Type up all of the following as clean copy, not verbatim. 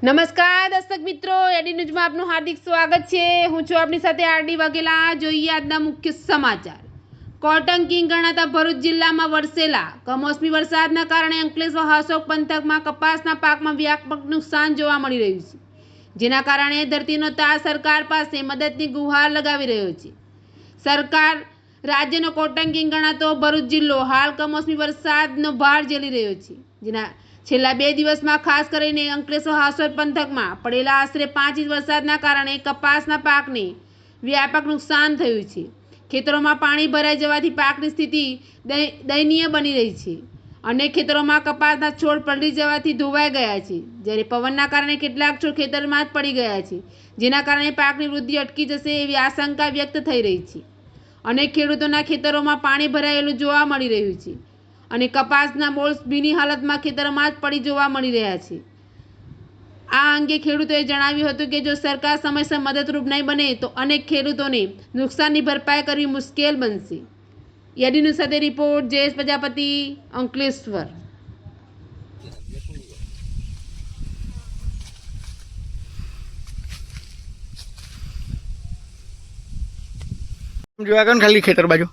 નમસ્કાર દર્શક મિત્રો, એડી ન્યૂઝમાં આપનું હાર્દિક સ્વાગત છે। હું છું આપની સાથે આરડી વાઘેલા। જોઈએ આજના મુખ્ય સમાચાર। કોટન કિંગ ગણાતા ભરૂચ જિલ્લામાં વરસેલા કમોસમી વરસાદના કારણે અંકલેશ્વર હાસોક પંથકમાં કપાસના પાકમાં વ્યાપક નુકસાન જોવા મળી રહ્યું છે, જેના કારણે ધરતીનો તાત સરકાર પાસે મદદની ગુહાર લગાવી રહ્યો છે। સરકાર રાજ્યનો કોટન કિંગ ગણાતો ભરૂચ જિલ્લો હાલ કમોસમી વરસાદનો ભાર ઝેલી રહ્યો છે, જેના છેલ્લા 2 દિવસમાં ખાસ કરીને અંકલેશ્વર હાસોદ પંથકમાં પડેલા આશરે 5 ઇંચ વરસાદના કારણે કપાસના પાકને વ્યાપક નુકસાન થયું છે। ખેતરોમાં પાણી ભરાઈ જવાથી પાકની સ્થિતિ દયનીય બની રહી છે। અનેક ખેતરોમાં કપાસના છોડ પલળી જવાથી ધોવાઈ ગયા છે, જ્યારે પવનના કારણે કેટલાક છોડ ખેતરમાં જ પડી ગયા છે, જેના કારણે પાકની વૃદ્ધિ અટકી જશે એવી આશંકા વ્યક્ત થઈ રહી છે। અનેક ખેડૂતોના ખેતરોમાં પાણી ભરાયેલું જોવા મળી રહ્યું છે અને કપાસના બોલ્સ ભીની હાલતમાં ખેતરમાં જ પડી જોવા મળી રહ્યા છે। આ અંગે ખેડૂતોએ જણાવ્યું હતું કે જો સરકાર સમયસર મદદરૂપ નહીં બને તો અનેક ખેડૂતોને નુકસાનની ભરપાઈ કરવી મુશ્કેલ બનશે। એડીનું સાથે રિપોર્ટ જયેશ પ્રજાપતિ, અંકલેશ્વર। જોવા કર ખાલી ખેતર બાજુ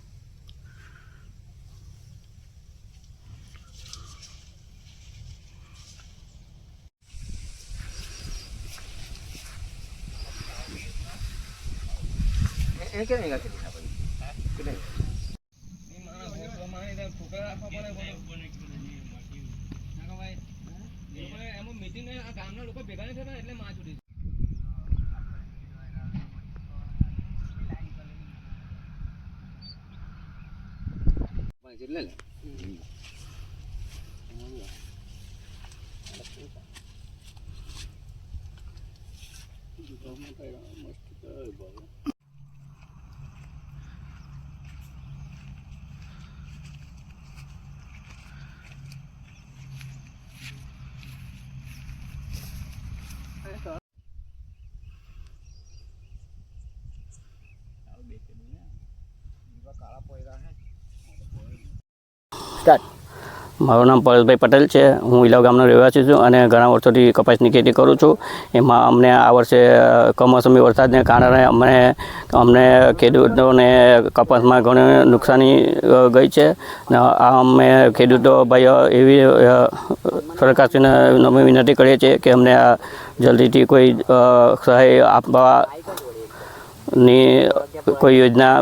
મારું નામ પરેશભાઈ પટેલ છે। હું ઇલાવ ગામનો રહેવાસી છું અને ઘણા વર્ષોથી કપાસની ખેતી કરું છું। એમાં અમને આ વર્ષે કમોસમી વરસાદને કારણે અમને ખેડૂતોને કપાસમાં ઘણી નુકસાની ગઈ છે। અમે ખેડૂતો ભાઈઓ એવી સરકારશ્રીને નમ્ર વિનંતી કરીએ છીએ કે અમને જલ્દીથી કોઈ સહાય આપવાની કોઈ યોજના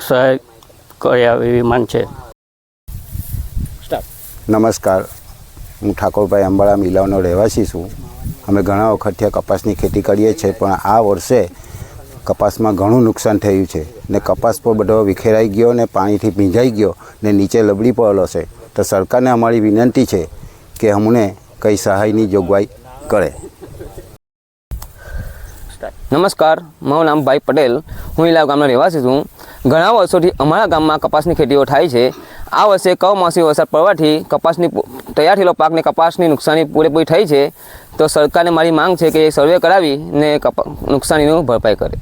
સહાય કરે એવી માંગ છે। નમસ્કાર, હું ઠાકોરભાઈ અંબાળા મિલાવનો રહેવાસી છું। અમે ઘણા વખતથી કપાસની ખેતી કરીએ છીએ, પણ આ વર્ષે કપાસમાં ઘણું નુકસાન થયું છે ને કપાસ પર બધો વિખેરાઈ ગયો ને પાણીથી ભીંજાઈ ગયો ને નીચે લબડી પડેલો છે। તો સરકારને અમારી વિનંતી છે કે અમને કંઈ સહાયની જોગવાઈ કરે। નમસ્કાર, મારું નામ ભાઈ પટેલ, હું ઇલાવ ગામનો રહેવાસી છું। ઘણા વર્ષોથી અમારા ગામમાં કપાસની ખેતીઓ થાય છે। આ વર્ષે કમોસમી વરસાદ પડવાથી કપાસની તૈયાર થયેલો પાકને કપાસની નુકસાની પૂરેપૂરી થઈ છે। તો સરકારને મારી માંગ છે કે સર્વે કરાવીને નુકસાનીનું ભરપાઈ કરે।